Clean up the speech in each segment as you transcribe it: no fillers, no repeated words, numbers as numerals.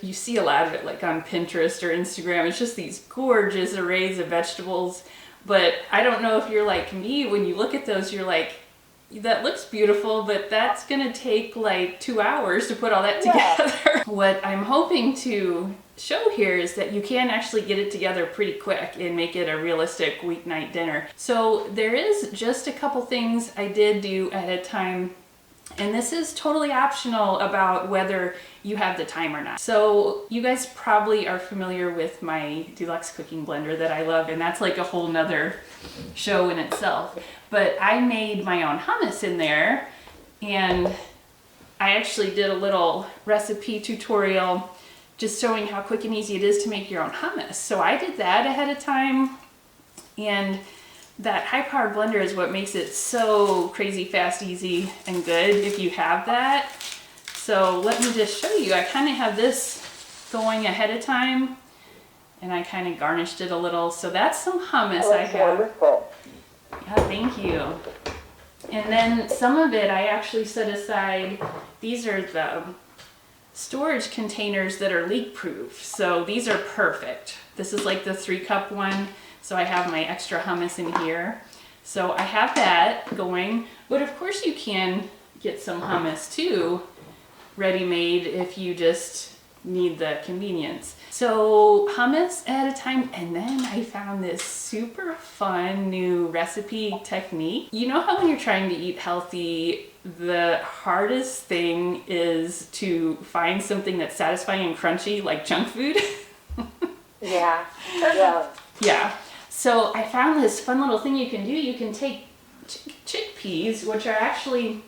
You see a lot of it like on Pinterest or Instagram. It's just these gorgeous arrays of vegetables. But I don't know if you're like me, when you look at those, you're like, that looks beautiful, but that's gonna take like 2 hours to put all that together. What I'm hoping to show here is that you can actually get it together pretty quick and make it a realistic weeknight dinner. So there is just a couple things I did do ahead of time, and this is totally optional about whether you have the time or not. So you guys probably are familiar with my deluxe cooking blender that I love, and that's like a whole nother show in itself. But I made my own hummus in there, and I actually did a little recipe tutorial just showing how quick and easy it is to make your own hummus. So I did that ahead of time, and that high-powered blender is what makes it so crazy fast, easy, and good if you have that. So let me just show you. I kind of have this going ahead of time, and I kind of garnished it a little. So that's some hummus I have. Wonderful. Yeah, thank you. And then some of it I actually set aside. These are the storage containers that are leak proof. So these are perfect. This is like the 3-cup one. So I have my extra hummus in here. So I have that going. But of course you can get some hummus too, ready-made, if you just need the convenience. So hummus at a time, and then I found this super fun new recipe technique. You know how when you're trying to eat healthy, the hardest thing is to find something that's satisfying and crunchy, like junk food? Yeah. Yeah. So I found this fun little thing you can do. You can take chickpeas, which are actually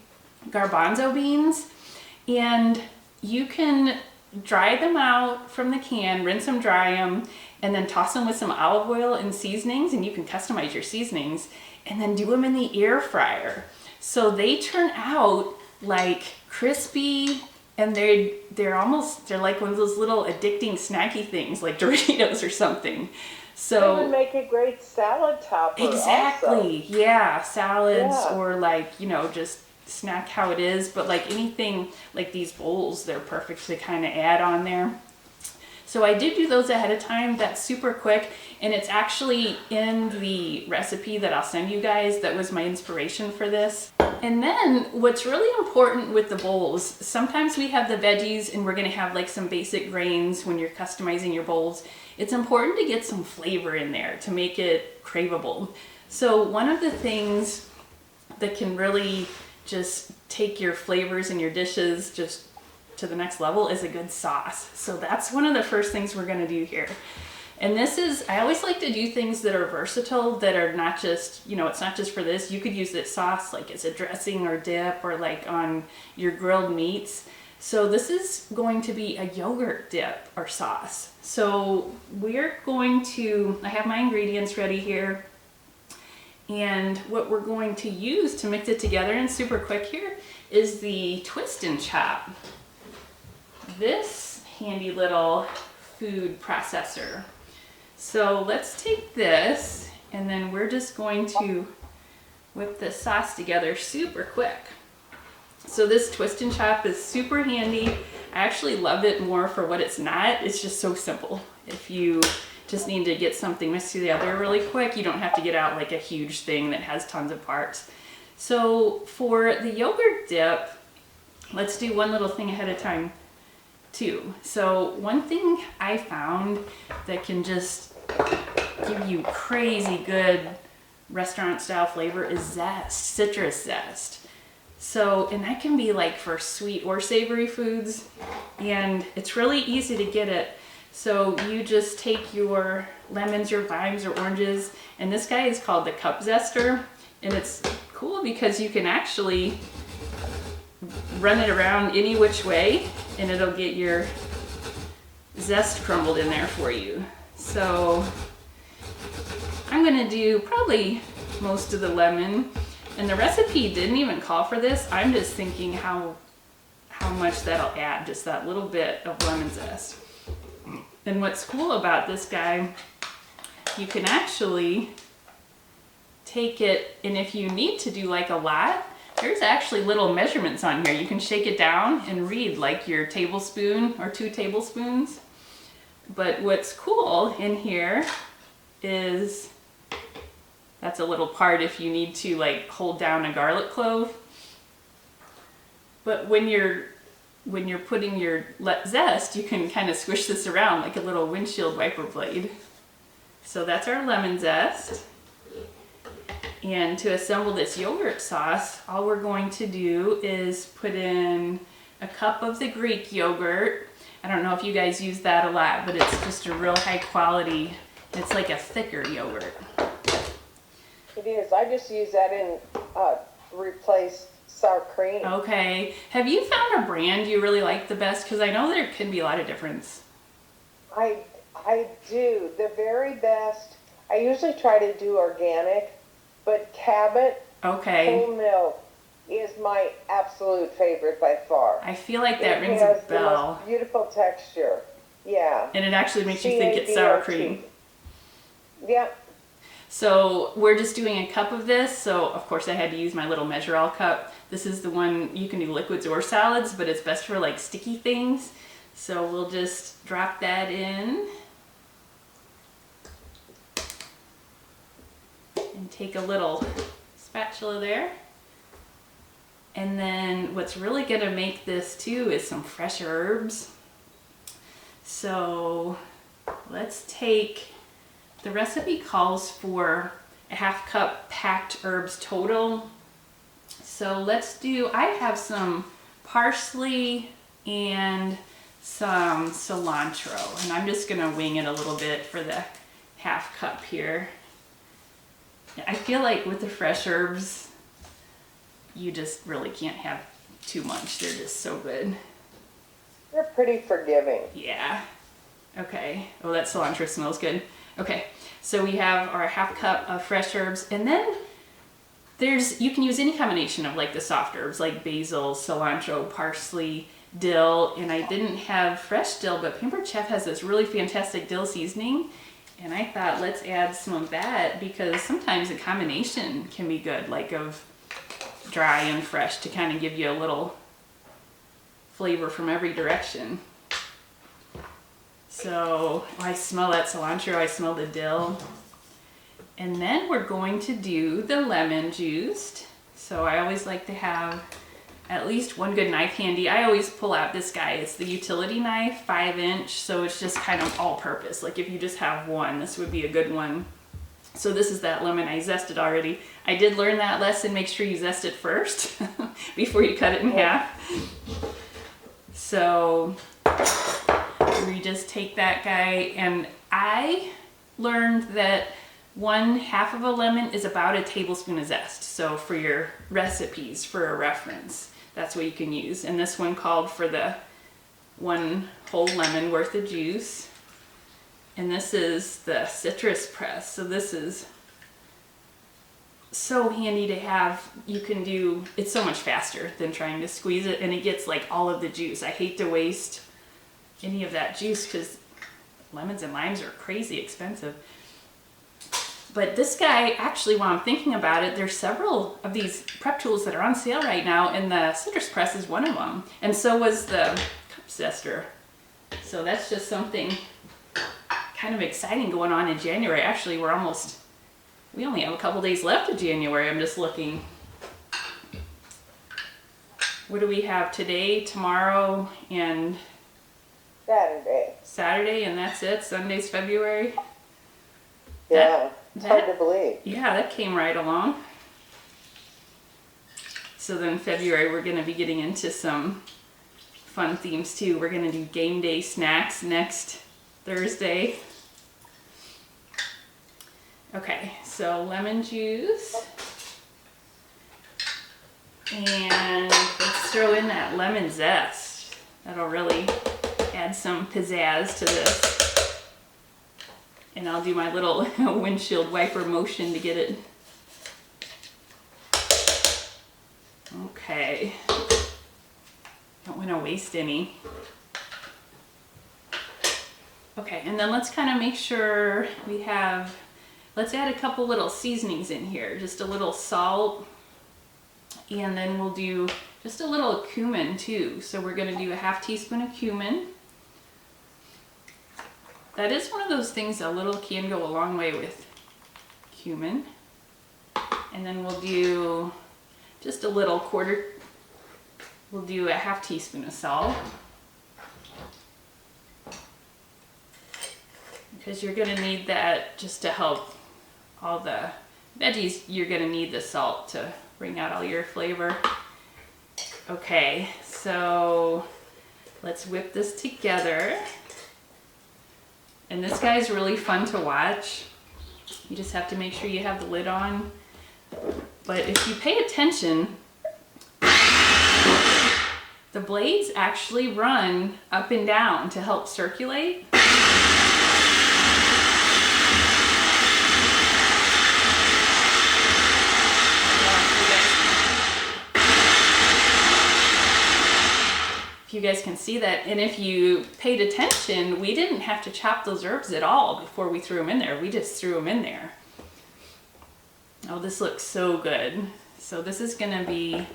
garbanzo beans, and you can dry them out from the can, rinse them, dry them, and then toss them with some olive oil and seasonings, and you can customize your seasonings, and then do them in the air fryer. So they turn out like crispy, and they're like one of those little addicting snacky things like Doritos or something. So it would make a great salad topper. exactly. Also. Yeah, salads, Yeah. or like, just snack how it is, but like anything like these bowls, they're perfect to kind of add on there. So I did do those ahead of time. That's super quick, and it's actually in the recipe that I'll send you guys. That was my inspiration for this. And then what's really important with the bowls, sometimes we have the veggies and we're gonna have like some basic grains when you're customizing your bowls. It's important to get some flavor in there to make it craveable. So one of the things that can really just take your flavors and your dishes just to the next level is a good sauce. So that's one of the first things we're gonna do here. And this is, I always like to do things that are versatile, that are not just, it's not just for this. You could use this sauce like as a dressing or dip, or like on your grilled meats. So this is going to be a yogurt dip or sauce. So we're going to, I have my ingredients ready here. And what we're going to use to mix it together and super quick here is the Twist and Chop. This handy little food processor. So let's take this, and then we're just going to whip this sauce together super quick. So this Twist and Chop is super handy. I actually love it more for what it's not. It's just so simple. If you just need to get something mixed together really quick, you don't have to get out like a huge thing that has tons of parts. So for the yogurt dip, let's do one little thing ahead of time too. So one thing I found that can just give you crazy good restaurant style flavor is zest, citrus zest. So, and that can be like for sweet or savory foods, and it's really easy to get it. So you just take your lemons, your limes, or oranges, and this guy is called the Cup Zester, and it's cool because you can actually run it around any which way, and it'll get your zest crumbled in there for you. So I'm gonna do probably most of the lemon, and the recipe didn't even call for this. I'm just thinking how much that'll add, just that little bit of lemon zest. And what's cool about this guy, you can actually take it, and if you need to do like a lot, There's actually little measurements on here. You can shake it down and read like your tablespoon or 2 tablespoons. But what's cool in here is that's a little part if you need to like hold down a garlic clove. But when you're putting your zest, you can kind of squish this around like a little windshield wiper blade. So that's our lemon zest. And to assemble this yogurt sauce, all we're going to do is put in a cup of the Greek yogurt. I don't know if you guys use that a lot, but it's just a real high quality, it's like a thicker yogurt. It is. I just use that in replace sour cream. Okay. Have you found a brand you really like the best? Because I know there can be a lot of difference. I do. The very best. I usually try to do organic, but Cabot Okay. whole milk is my absolute favorite by far. I feel like that It rings has a the bell. most beautiful texture. Yeah. And it actually makes you think it's sour cream. Yep. So we're just doing a cup of this. So of course I had to use my little measure-all cup. This is the one you can do liquids or solids, but it's best for like sticky things. So we'll just drop that in. And take a little spatula there. And then what's really gonna make this too is some fresh herbs. So let's take, the recipe calls for a 1/2 cup packed herbs total. So let's do, I have some parsley and some cilantro, and I'm just gonna wing it a little bit for the 1/2 cup here. I feel like with the fresh herbs, you just really can't have too much. They're just so good. They're pretty forgiving. Yeah. Okay. Oh, that cilantro smells good. Okay. So we have our 1/2 cup of fresh herbs, and then you can use any combination of like the soft herbs like basil, cilantro, parsley, dill, and I didn't have fresh dill, but Pampered Chef has this really fantastic dill seasoning, and I thought let's add some of that because sometimes a combination can be good, like of dry and fresh, to kind of give you a little flavor from every direction. So I smell that cilantro, I smell the dill. And then we're going to do the lemon juice. So I always like to have at least one good knife handy. I always pull out this guy. It's the utility knife, 5-inch. So it's just kind of all purpose. Like if you just have one, this would be a good one. So this is that lemon. I zested already. I did learn that lesson. Make sure you zest it first before you cut it in half. So we just take that guy, and I learned that 1/2 of a lemon is about a tablespoon of zest. So for your recipes, for a reference, that's what you can use. And this one called for the 1 whole lemon worth of juice. And this is the citrus press. So this is so handy to have. You can do, it's so much faster than trying to squeeze it, and it gets like all of the juice. I hate to waste any of that juice because lemons and limes are crazy expensive. But this guy, actually, while I'm thinking about it, there's several of these prep tools that are on sale right now, and the citrus press is one of them. And so was the cup zester. So that's just something kind of exciting going on in January. Actually, we only have a couple days left of January. I'm just looking. What do we have today, tomorrow, and Saturday, and that's it? Sunday's February? Yeah, it's hard to believe. Yeah, that came right along. So then February, we're going to be getting into some fun themes too. We're going to do game day snacks next Thursday. Okay, so lemon juice. And let's throw in that lemon zest. That'll really add some pizzazz to this. And I'll do my little windshield wiper motion to get it. Okay. Don't want to waste any. Okay, and then let's kind of make sure we have, let's add a couple little seasonings in here. Just a little salt And then we'll do just a little cumin too. So we're gonna do a half teaspoon of cumin. That is one of those things, a little can go a long way with cumin. And then we'll do just a little we'll do a half teaspoon of salt. Because you're gonna need that just to help all the veggies. You're gonna need the salt to bring out all your flavor. Okay, so let's whip this together. And this guy's really fun to watch. You just have to make sure you have the lid on. But if you pay attention, the blades actually run up and down to help circulate. If you guys can see that, and if you paid attention, we didn't have to chop those herbs at all before we threw them in there. We just threw them in there. Oh, this looks so good. So this is gonna be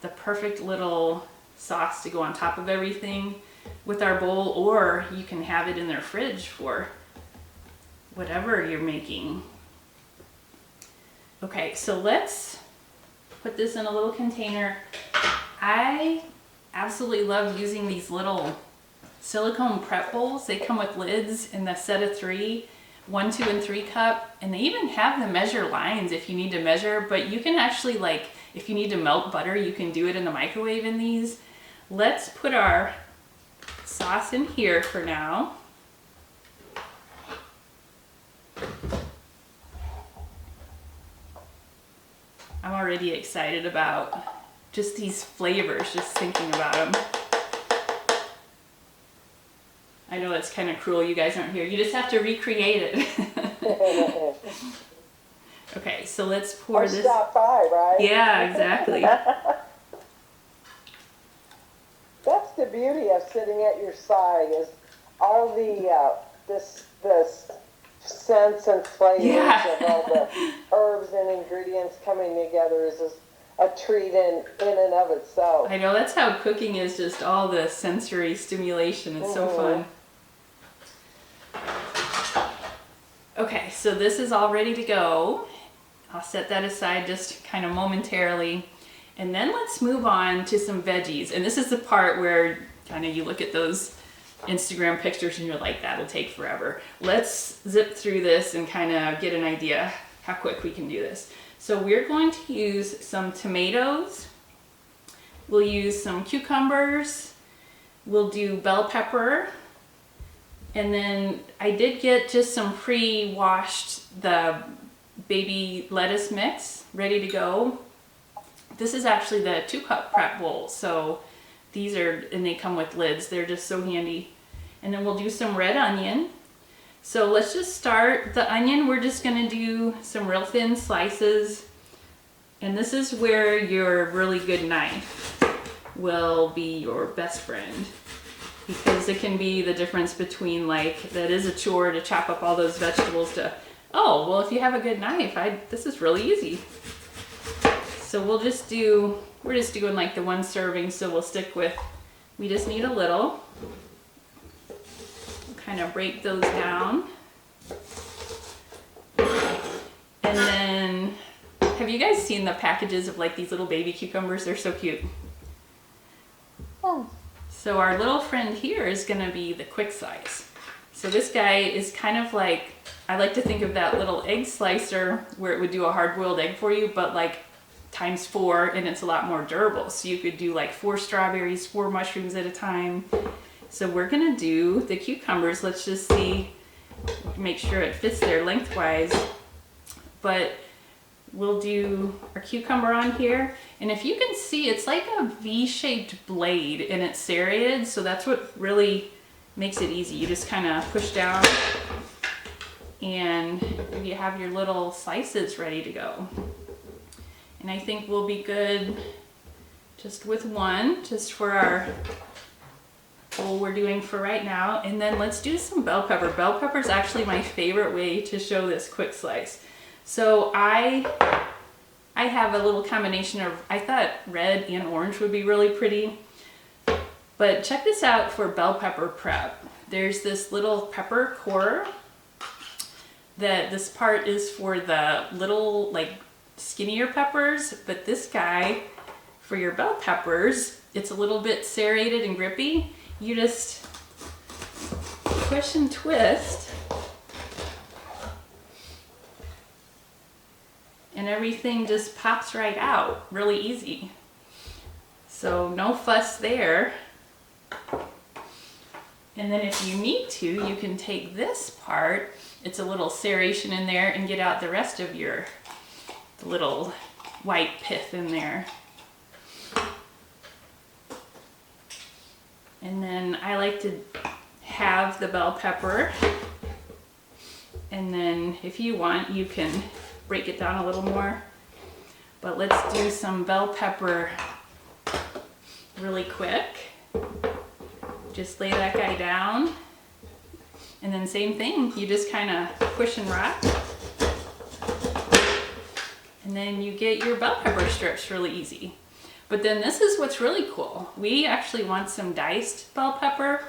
the perfect little sauce to go on top of everything with our bowl, or you can have it in their fridge for whatever you're making. Okay, so let's put this in a little container. I absolutely love using these little silicone prep bowls. They come with lids in the set of 3, 1, 2, and 3 cup, and they even have the measure lines if you need to measure, but you can actually, like, if you need to melt butter, you can do it in the microwave in these. Let's put our sauce in here for now. I'm already excited about just these flavors, just thinking about them. I know that's kind of cruel, you guys aren't here. You just have to recreate it. Okay, so let's pour this. Stop by, right? Yeah, exactly. That's the beauty of sitting at your side, is all the this scents and flavors of all the herbs and ingredients coming together is just a treat in and of itself. I know, that's how cooking is, just all the sensory stimulation. It's so fun. Okay, so this is all ready to go. I'll set that aside just kind of momentarily. And then let's move on to some veggies. And this is the part where kind of you look at those Instagram pictures and you're like, that'll take forever. Let's zip through this and kind of get an idea how quick we can do this. So we're going to use some tomatoes. We'll use some cucumbers. We'll do bell pepper. And then I did get just some pre-washed, the baby lettuce mix ready to go. This is actually the 2-cup prep bowl. So these are, and they come with lids. They're just so handy. And then we'll do some red onion. So let's just start the onion. We're just gonna do some real thin slices. And this is where your really good knife will be your best friend, because it can be the difference between, like, that is a chore to chop up all those vegetables to, oh, well, if you have a good knife, this is really easy. So we're just doing like the 1 serving, so we'll stick with, we just need a little. We'll kind of break those down. And then, have you guys seen the packages of like these little baby cucumbers? They're so cute. Oh. So our little friend here is gonna be the quick slice. So this guy is kind of like, I like to think of that little egg slicer where it would do a hard-boiled egg for you, but like times 4, and it's a lot more durable. So you could do like 4 strawberries, 4 mushrooms at a time. So we're gonna do the cucumbers. Let's just see, make sure it fits there lengthwise. But we'll do our cucumber on here. And if you can see, it's like a V-shaped blade and it's serrated. So that's what really makes it easy. You just kind of push down and you have your little slices ready to go. And I think we'll be good just with 1, just for our bowl we're doing for right now. And then let's do some bell pepper. Bell pepper is actually my favorite way to show this quick slice. So I I have a little combination of, I thought red and orange would be really pretty. But check this out for bell pepper prep. There's this little pepper core that this part is for the little like skinnier peppers, but this guy for your bell peppers, it's a little bit serrated and grippy. You just push and twist and everything just pops right out really easy. So no fuss there. And then if you need to, you can take this part, it's a little serration in there, and get out the rest of your little white pith in there. And then I like to have the bell pepper, and then if you want, you can break it down a little more. But let's do some bell pepper really quick. Just lay that guy down, and then same thing, you just kind of push and rock, and then you get your bell pepper strips really easy. But then this is what's really cool. We actually want some diced bell pepper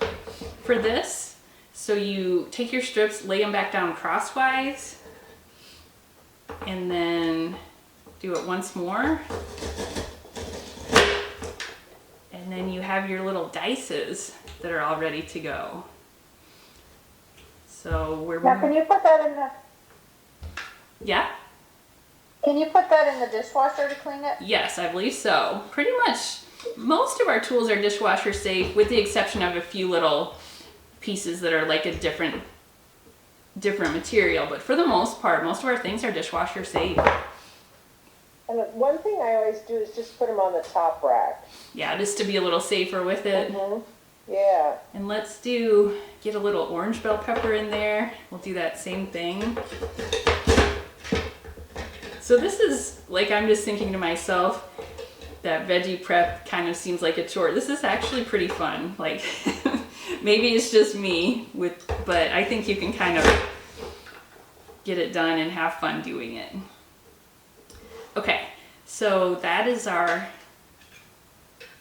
for this. So you take your strips, lay them back down crosswise, and then do it once more. And then you have your little dices that are all ready to go. So we're... Now, can you put that in the... Yeah? Can you put that in the dishwasher to clean it? Yes, I believe so. Pretty much most of our tools are dishwasher safe, with the exception of a few little pieces that are like a different material. But for the most part, most of our things are dishwasher safe. And one thing I always do is just put them on the top rack. Yeah, just to be a little safer with it. Yeah. And let's get a little orange bell pepper in there. We'll do that same thing. So this is, like, I'm just thinking to myself, that veggie prep kind of seems like a chore. This is actually pretty fun. Like, maybe it's just me, but I think you can kind of get it done and have fun doing it. Okay, so that is our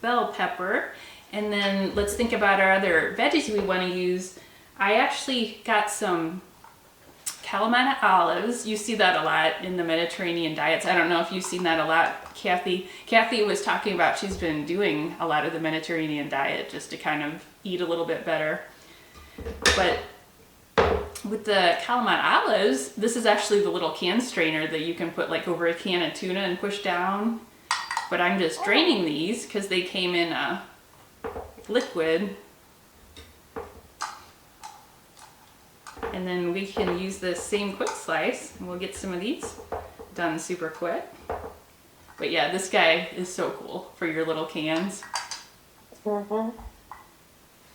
bell pepper. And then let's think about our other veggies we want to use. I actually got some Kalamata olives. You see that a lot in the Mediterranean diets. I don't know if you've seen that a lot, Kathy. Kathy was talking about she's been doing a lot of the Mediterranean diet just to kind of eat a little bit better. But with the Kalamata olives, this is actually the little can strainer that you can put like over a can of tuna and push down. But I'm just draining these because they came in a liquid. And then we can use this same quick slice, and we'll get some of these done super quick. But yeah, this guy is so cool for your little cans.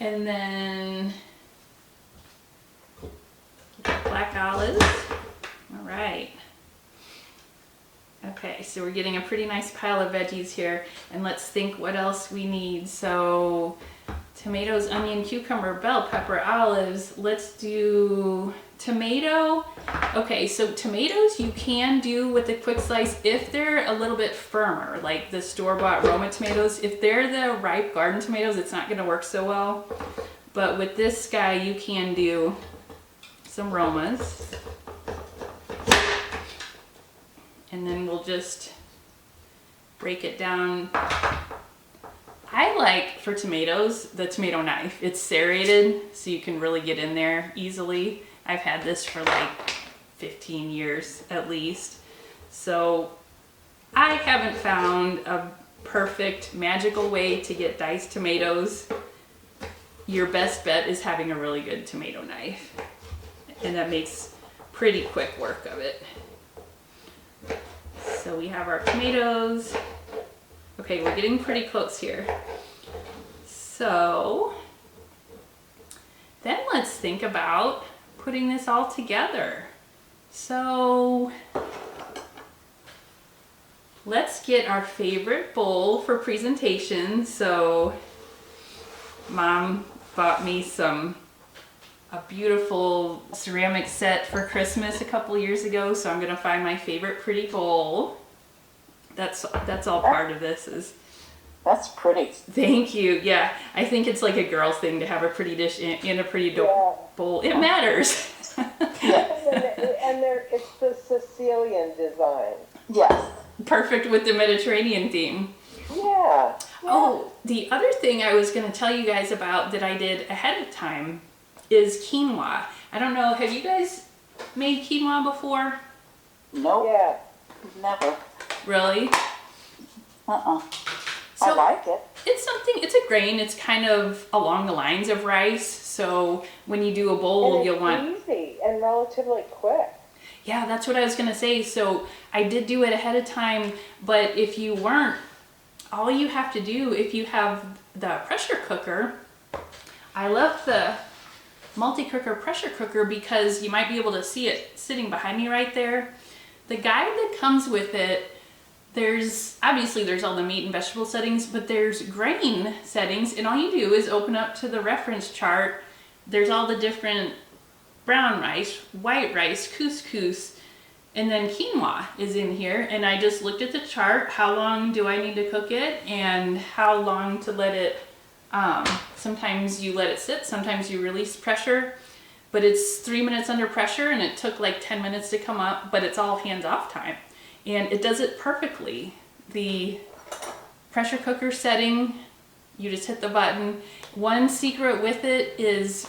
And then black olives. All right. Okay, so we're getting a pretty nice pile of veggies here, and let's think what else we need. So tomatoes, onion, cucumber, bell pepper, olives. Let's do tomato. Okay, so tomatoes you can do with the quick slice if they're a little bit firmer, like the store-bought Roma tomatoes. If they're the ripe garden tomatoes, it's not going to work so well. But with this guy, you can do some Romas. And then we'll just break it down. I like, for tomatoes, the tomato knife. It's serrated, so you can really get in there easily. I've had this for like 15 years at least. So I haven't found a perfect magical way to get diced tomatoes. Your best bet is having a really good tomato knife. And that makes pretty quick work of it. So we have our tomatoes. Okay, we're getting pretty close here. So then let's think about putting this all together. So let's get our favorite bowl for presentation. So Mom bought me a beautiful ceramic set for Christmas a couple years ago, so I'm gonna find my favorite pretty bowl. That's all part of this is. That's pretty. Thank you. Yeah, I think it's like a girl thing to have a pretty dish in a pretty bowl. It matters. And it's the Sicilian design. Yes. Perfect with the Mediterranean theme. Yeah. Oh, the other thing I was going to tell you guys about that I did ahead of time is quinoa. I don't know, have you guys made quinoa before? Nope. Yeah. Never. Really? I So- like it. It's a grain. It's kind of along the lines of rice. So when you do a bowl, And you'll it's want... easy and relatively quick. Yeah, that's what I was going to say. So I did do it ahead of time, but if you weren't, all you have to do, if you have the pressure cooker, I love the multi-cooker pressure cooker because you might be able to see it sitting behind me right there. The guide that comes with it, there's all the meat and vegetable settings, but there's grain settings, and all you do is open up to the reference chart. There's all the different brown rice, white rice, couscous, and then quinoa is in here. And I just looked at the chart, how long do I need to cook it, and how long to let it, sometimes you let it sit, sometimes you release pressure, but it's 3 minutes under pressure, and it took like 10 minutes to come up, but it's all hands-off time. And it does it perfectly. The pressure cooker setting, you just hit the button. One secret with it is,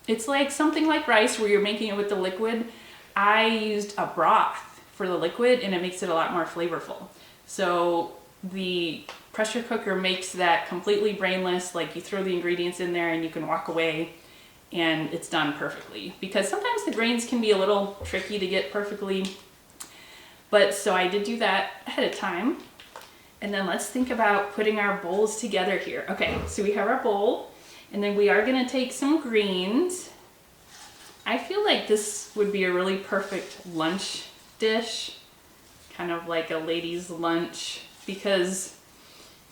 it's like something like rice where you're making it with the liquid. I used a broth for the liquid and it makes it a lot more flavorful. So the pressure cooker makes that completely brainless, like you throw the ingredients in there and you can walk away and it's done perfectly. Because sometimes the grains can be a little tricky to get perfectly. But so I did do that ahead of time. And then let's think about putting our bowls together here. Okay, so we have our bowl, and then we are gonna take some greens. I feel like this would be a really perfect lunch dish, kind of like a lady's lunch, because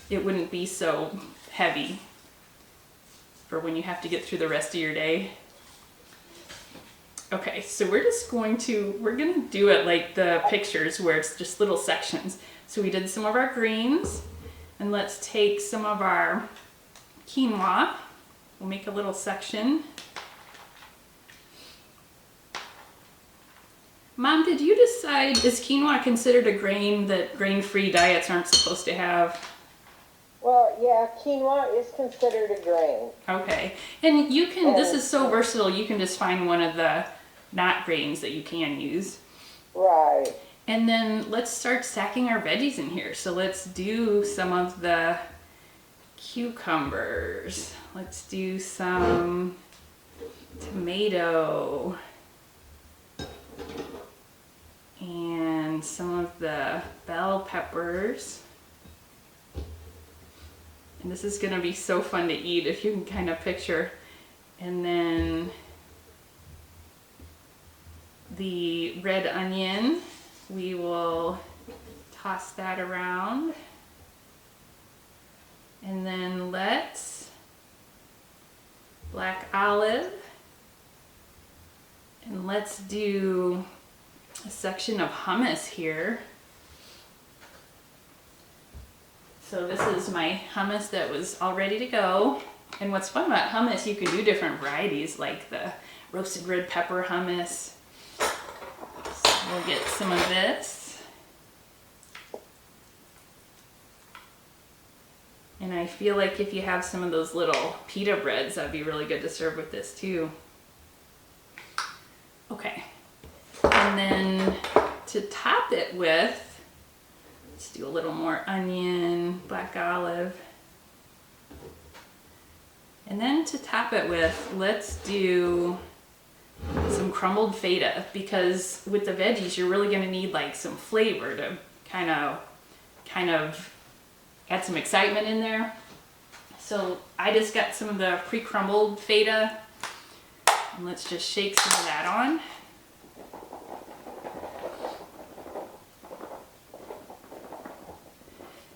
it wouldn't be so heavy for when you have to get through the rest of your day. Okay, so we're gonna do it like the pictures where it's just little sections. So we did some of our greens, and let's take some of our quinoa. We'll make a little section. Mom, did you decide, is quinoa considered a grain that grain-free diets aren't supposed to have? Well, yeah, quinoa is considered a grain. Okay, and you can, this is so versatile, you can just find one of the not grains that you can use. Right. And then let's start stacking our veggies in here. So let's do some of the cucumbers. Let's do some tomato. And some of the bell peppers. And this is gonna be so fun to eat if you can kind of picture. And then the red onion, we will toss that around. And then let's black olive. And let's do a section of hummus here. So this is my hummus that was all ready to go. And what's fun about hummus, you can do different varieties like the roasted red pepper hummus. So we'll get some of this. And I feel like if you have some of those little pita breads, that'd be really good to serve with this too. Okay. And then to top it with, let's do a little more onion, black olive. And then to top it with, let's do some crumbled feta, because with the veggies, you're really gonna need like some flavor to kind of add some excitement in there. So I just got some of the pre-crumbled feta, and let's just shake some of that on.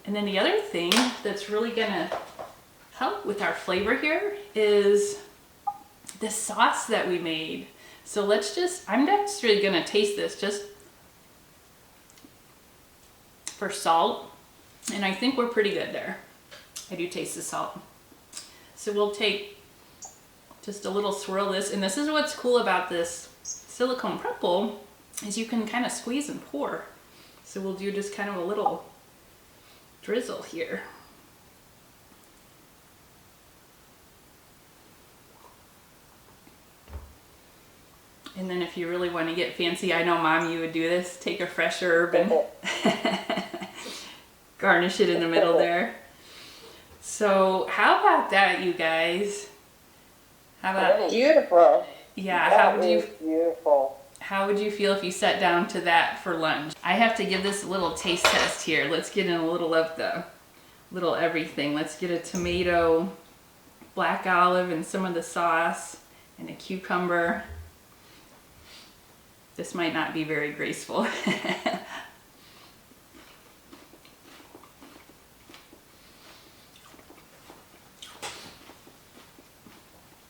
And then the other thing that's really gonna help with our flavor here is the sauce that we made. So let's just, I'm just really gonna taste this just for salt, and I think we're pretty good there. I do taste the salt. So we'll take just a little swirl of this, and this is what's cool about this silicone prep bowl, is you can kind of squeeze and pour. So we'll do just kind of a little drizzle here. And then if you really want to get fancy, I know Mom, you would do this, take a fresh herb and garnish it in the middle there. So how about that, you guys? How about, Beautiful. yeah, That is beautiful. how would you feel if you sat down to that for lunch? I have to give this a little taste test here. Let's get in a little of the little everything. Let's get a tomato, black olive, and some of the sauce, and a cucumber. This might not be very graceful.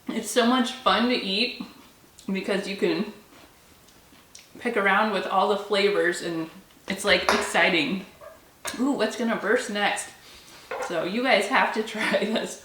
It's so much fun to eat because you can pick around with all the flavors, and it's like exciting. Ooh, what's gonna burst next? So you guys have to try this.